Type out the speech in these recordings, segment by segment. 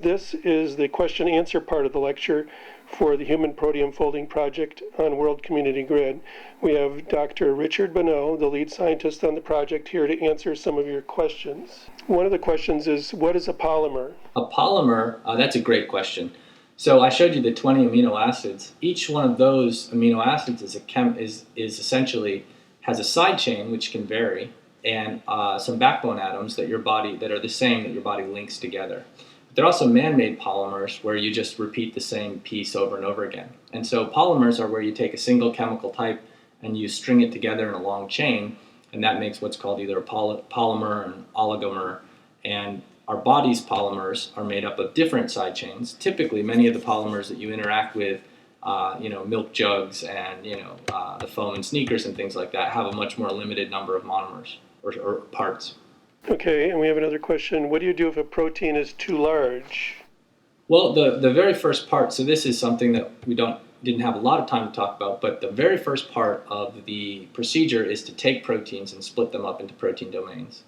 This is the question answer part of the lecture for the Human Proteome Folding Project on World Community Grid. We have Dr. Richard Bonneau, the lead scientist on the project, here to answer some of your questions. One of the questions is, what is a polymer? A polymer, that's a great question. So I showed you the 20 amino acids. Each one of those amino acids is essentially has a side chain which can vary, and some backbone atoms that are the same that your body links together. They're also man-made polymers where you just repeat the same piece over and over again. And so polymers are where you take a single chemical type and you string it together in a long chain, and that makes what's called either a polymer or an oligomer. And our body's polymers are made up of different side chains. Typically, many of the polymers that you interact with, milk jugs and the foam in sneakers and things like that, have a much more limited number of monomers or parts. Okay, and we have another question. What do you do if a protein is too large? Well, the very first part, so this is something that we didn't have a lot of time to talk about, but the very first part of the procedure is to take proteins and split them up into protein domains.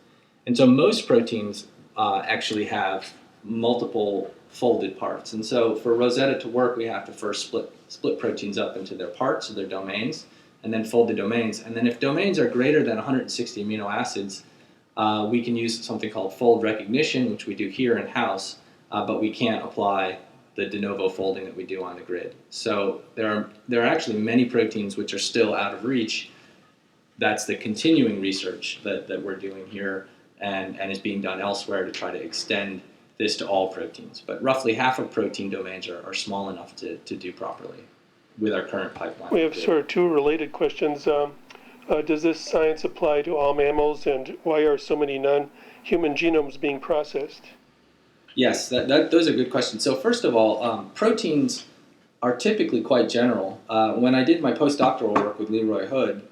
And so most proteins actually have multiple folded parts. And so for Rosetta to work, we have to first split proteins up into their parts or their domains, and then fold the domains. And then if domains are greater than 160 amino acids, we can use something called fold recognition, which we do here in-house, but we can't apply the de novo folding that we do on the grid. So there are actually many proteins which are still out of reach. That's the continuing research that we're doing here and is being done elsewhere to try to extend this to all proteins. But roughly half of protein domains are small enough to do properly with our current pipeline. We have sort of two related questions. Does this science apply to all mammals, and why are so many non-human genomes being processed? Yes, those are good questions. So first of all, proteins are typically quite general. When I did my postdoctoral work with Leroy Hood,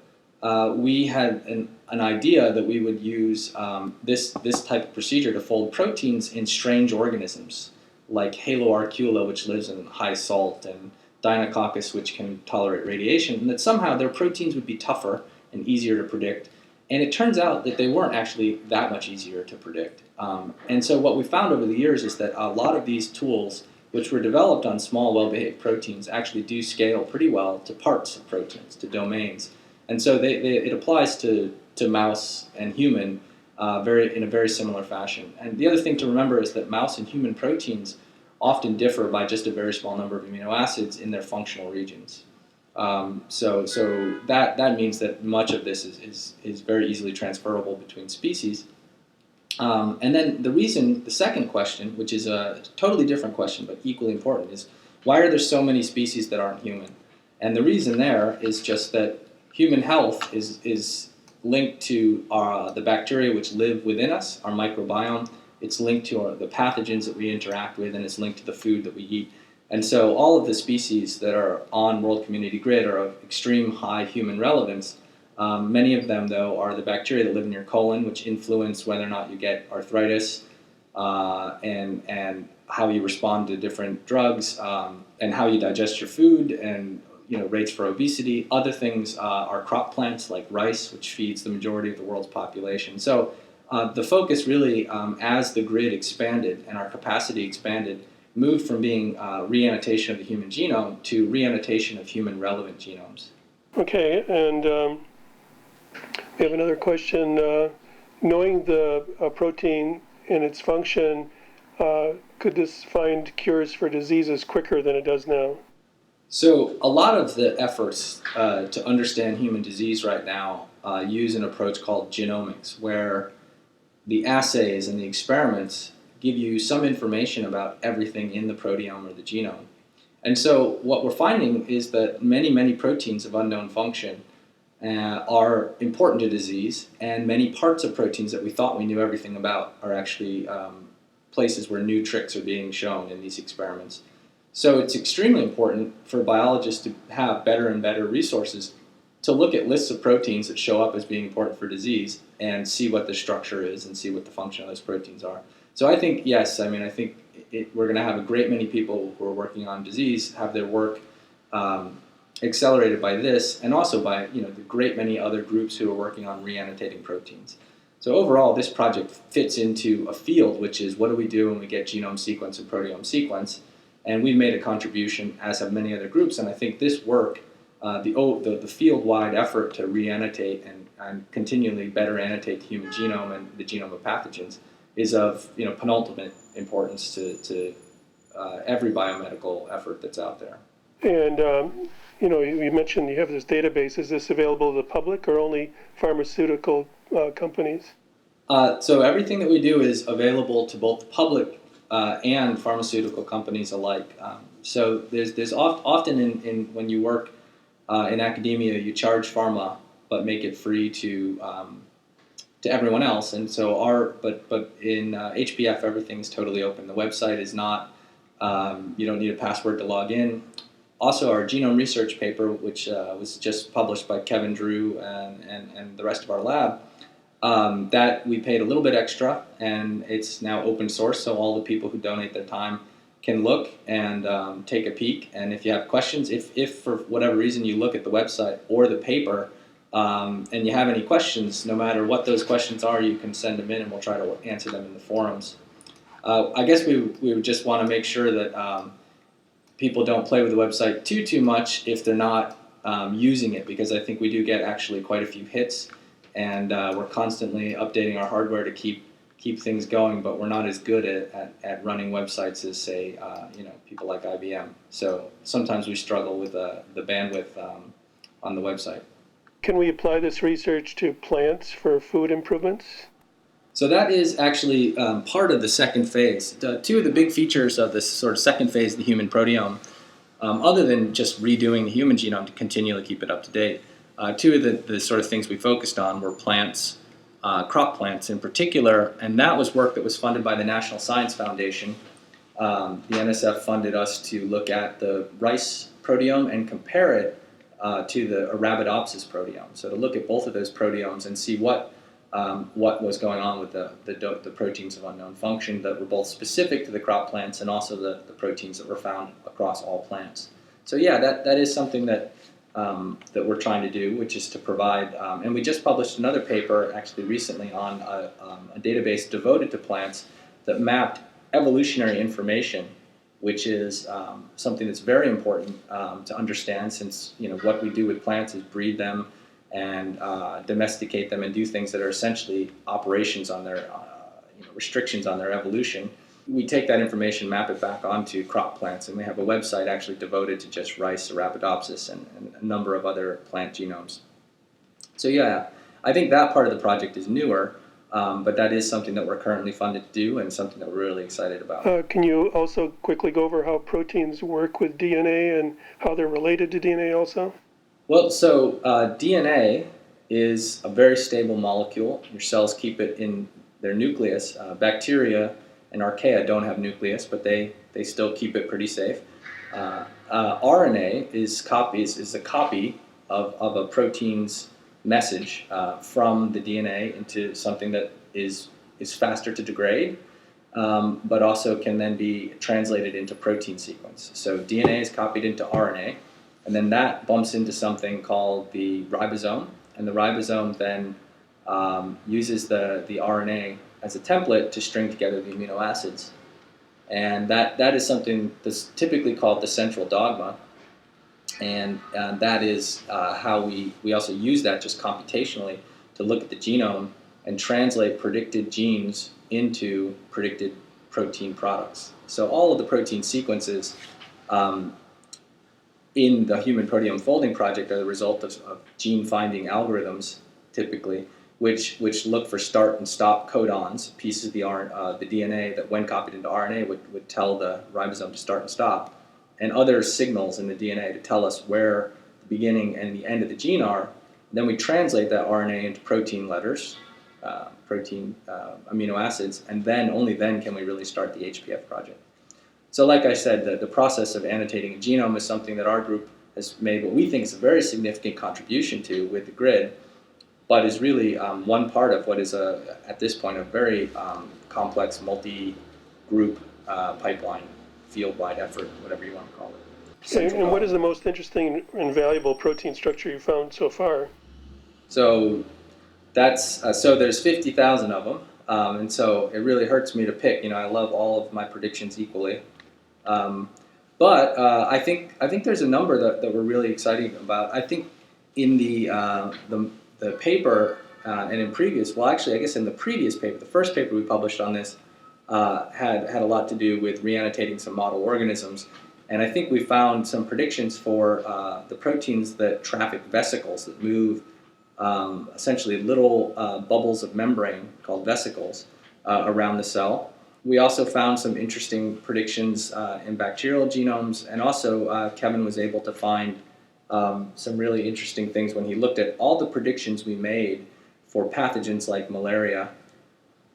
we had an idea that we would use this type of procedure to fold proteins in strange organisms, like Haloarcula, which lives in high salt, and Deinococcus, which can tolerate radiation, and that somehow their proteins would be tougher and easier to predict. And it turns out that they weren't actually that much easier to predict. And so what we found over the years is that a lot of these tools, which were developed on small, well-behaved proteins, actually do scale pretty well to parts of proteins, to domains. And so it applies to mouse and human in a very similar fashion. And the other thing to remember is that mouse and human proteins often differ by just a very small number of amino acids in their functional regions. So that means that much of this is very easily transferable between species. And then the second question, which is a totally different question but equally important, is why are there so many species that aren't human? And the reason there is just that human health is linked to the bacteria which live within us, our microbiome. It's linked to the pathogens that we interact with, and it's linked to the food that we eat. And so all of the species that are on World Community Grid are of extreme high human relevance. Many of them, though, are the bacteria that live in your colon, which influence whether or not you get arthritis and how you respond to different drugs and how you digest your food and rates for obesity. Other things are crop plants like rice, which feeds the majority of the world's population. So the focus really, as the grid expanded and our capacity expanded, moved from being reannotation of the human genome to reannotation of human-relevant genomes. Okay, and we have another question. Knowing the protein and its function, could this find cures for diseases quicker than it does now? So a lot of the efforts to understand human disease right now use an approach called genomics, where the assays and the experiments give you some information about everything in the proteome or the genome. And so what we're finding is that many, many proteins of unknown function are important to disease, and many parts of proteins that we thought we knew everything about are actually places where new tricks are being shown in these experiments. So it's extremely important for biologists to have better and better resources to look at lists of proteins that show up as being important for disease and see what the structure is and see what the function of those proteins are. So I think, yes, I think we're going to have a great many people who are working on disease have their work accelerated by this, and also by the great many other groups who are working on reannotating proteins. So overall, this project fits into a field, which is what do we do when we get genome sequence and proteome sequence? And we've made a contribution, as have many other groups. And I think this work, the field-wide effort to re-annotate and continually better annotate the human genome and the genome of pathogens, is of penultimate importance to every biomedical effort that's out there. And you mentioned you have this database. Is this available to the public or only pharmaceutical companies? So everything that we do is available to both the public and pharmaceutical companies alike. So there's often in when you work in academia, you charge pharma but make it free to everyone else. And so but in HBF everything's totally open. The website is not. You don't need a password to log in. Also, our genome research paper, which was just published by Kevin Drew and the rest of our lab, that we paid a little bit extra, and it's now open source, so all the people who donate their time can look and take a peek. And if you have questions, if for whatever reason you look at the website or the paper and you have any questions, no matter what those questions are, you can send them in and we'll try to answer them in the forums. I guess we would just want to make sure that people don't play with the website too much if they're not using it, because I think we do get actually quite a few hits, and we're constantly updating our hardware to keep things going, but we're not as good at running websites as, say, people like IBM. So sometimes we struggle with the bandwidth on the website. Can we apply this research to plants for food improvements? So that is actually part of the second phase. Two of the big features of this sort of second phase of the human proteome, other than just redoing the human genome to continually keep it up to date, two of the sort of things we focused on were plants, crop plants in particular, and that was work that was funded by the National Science Foundation. The NSF funded us to look at the rice proteome and compare it to the Arabidopsis proteome. So to look at both of those proteomes and see what was going on with the proteins of unknown function that were both specific to the crop plants and also the proteins that were found across all plants. So yeah, that is something that we're trying to do, which is to provide, and we just published another paper actually recently on a database devoted to plants that mapped evolutionary information, which is something that's very important to understand, since what we do with plants is breed them and domesticate them and do things that are essentially operations on their, restrictions on their evolution. We take that information, map it back onto crop plants, and we have a website actually devoted to just rice, Arabidopsis, and a number of other plant genomes. So yeah, I think that part of the project is newer, but that is something that we're currently funded to do and something that we're really excited about. Can you also quickly go over how proteins work with DNA and how they're related to DNA also? Well, so DNA is a very stable molecule. Your cells keep it in their nucleus. Bacteria and archaea don't have nucleus, but they still keep it pretty safe. RNA is a copy of a protein's message from the DNA into something that is faster to degrade, but also can then be translated into protein sequence. So DNA is copied into RNA, and then that bumps into something called the ribosome, and the ribosome then uses the RNA as a template to string together the amino acids. And that is something that's typically called the central dogma, and that is how we also use that just computationally to look at the genome and translate predicted genes into predicted protein products. So all of the protein sequences in the Human Proteome Folding Project are the result of gene-finding algorithms, typically, which look for start and stop codons, pieces of the DNA that, when copied into RNA, would tell the ribosome to start and stop, and other signals in the DNA to tell us where the beginning and the end of the gene are. Then we translate that RNA into protein letters, protein amino acids, and then only then can we really start the HPF project. So like I said, the process of annotating a genome is something that our group has made what we think is a very significant contribution to with the grid, but is really one part of what is, at this point, a very complex multi-group pipeline, field-wide effort, whatever you want to call it. And what is the most interesting and valuable protein structure you found so far? So That's so there's 50,000 of them, and so it really hurts me to pick. I love all of my predictions equally, um, but I think there's a number that we're really excited about. I think in the paper and in previous, well, actually, I guess in the previous paper, the first paper we published on this had a lot to do with reannotating some model organisms, and I think we found some predictions for the proteins that traffic vesicles that move. Essentially little bubbles of membrane called vesicles around the cell. We also found some interesting predictions in bacterial genomes, and also Kevin was able to find some really interesting things when he looked at all the predictions we made for pathogens like malaria,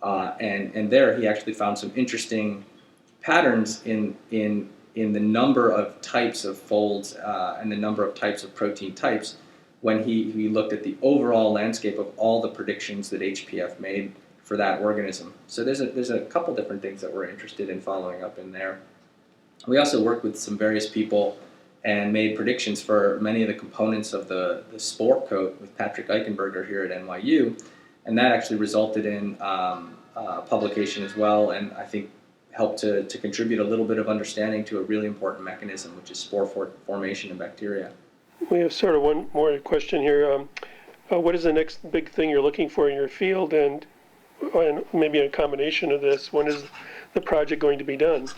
and there he actually found some interesting patterns in the number of types of folds and the number of types of protein types when he looked at the overall landscape of all the predictions that HPF made for that organism. So there's a couple different things that we're interested in following up in there. We also worked with some various people and made predictions for many of the components of the spore coat with Patrick Eichenberger here at NYU, and that actually resulted in publication as well, and I think helped to contribute a little bit of understanding to a really important mechanism, which is spore formation in bacteria. We have sort of one more question here. What is the next big thing you're looking for in your field, and maybe a combination of this? When is the project going to be done?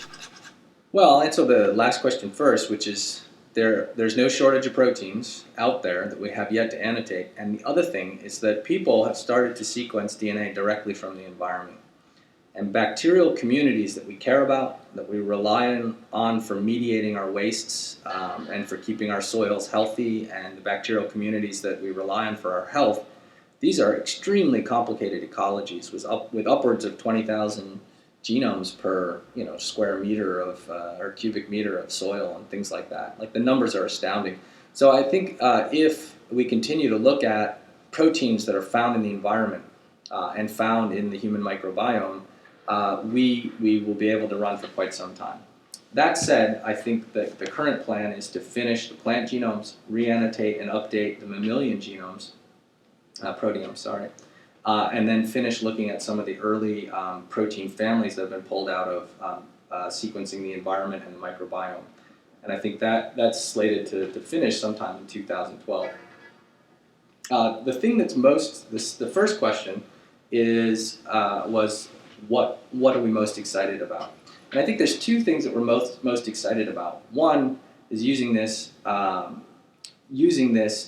Well, I'll answer the last question first, which is there's no shortage of proteins out there that we have yet to annotate. And the other thing is that people have started to sequence DNA directly from the environment. And bacterial communities that we care about, that we rely on for mediating our wastes and for keeping our soils healthy, and the bacterial communities that we rely on for our health, these are extremely complicated ecologies with upwards of 20,000 genomes per square meter of or cubic meter of soil and things like that. Like, the numbers are astounding. So I think if we continue to look at proteins that are found in the environment and found in the human microbiome, we will be able to run for quite some time. That said, I think that the current plan is to finish the plant genomes, reannotate and update the mammalian genomes, proteomes, sorry, and then finish looking at some of the early protein families that have been pulled out of sequencing the environment and the microbiome. And I think that's slated to finish sometime in 2012. The thing that's the first question was what are we most excited about? And I think there's two things that we're most excited about. One is using this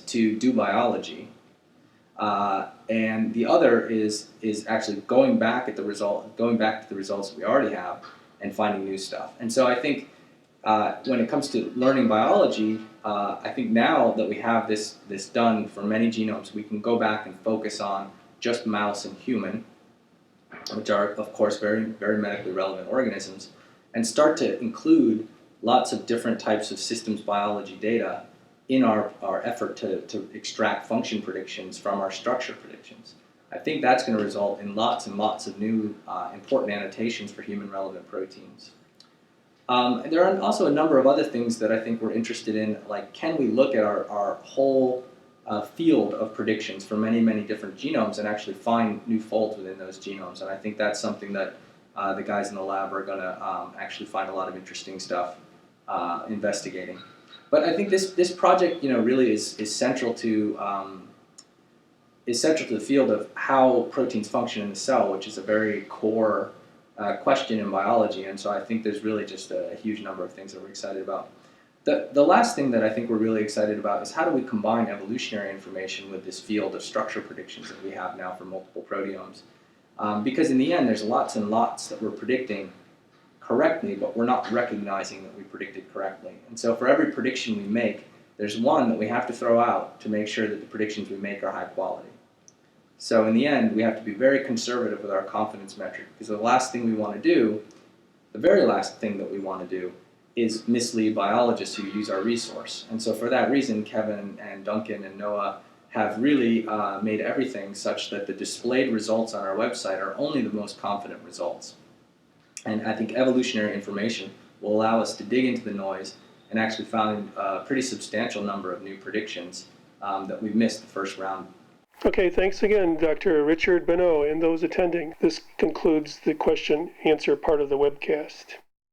to do biology, and the other is actually going back to the results that we already have and finding new stuff. And so I think when it comes to learning biology, I think now that we have this done for many genomes, we can go back and focus on just mouse and human, which are, of course, very, very medically relevant organisms, and start to include lots of different types of systems biology data in our effort to extract function predictions from our structure predictions. I think that's going to result in lots and lots of new important annotations for human relevant proteins. There are also a number of other things that I think we're interested in, like, can we look at our whole field of predictions for many, many different genomes and actually find new folds within those genomes. And I think that's something that the guys in the lab are going to actually find a lot of interesting stuff investigating. But I think this project, really is central to the field of how proteins function in the cell, which is a very core question in biology. And so I think there's really just a huge number of things that we're excited about. The last thing that I think we're really excited about is how do we combine evolutionary information with this field of structure predictions that we have now for multiple proteomes. Because in the end, there's lots and lots that we're predicting correctly, but we're not recognizing that we predicted correctly. And so for every prediction we make, there's one that we have to throw out to make sure that the predictions we make are high quality. So in the end, we have to be very conservative with our confidence metric, because the last thing we want to do, the very last thing that we want to do, is mislead biologists who use our resource. And so for that reason, Kevin and Duncan and Noah have really made everything such that the displayed results on our website are only the most confident results. And I think evolutionary information will allow us to dig into the noise and actually find a pretty substantial number of new predictions that we've missed the first round. Okay, thanks again, Dr. Richard Bonneau, and those attending. This concludes the question answer part of the webcast.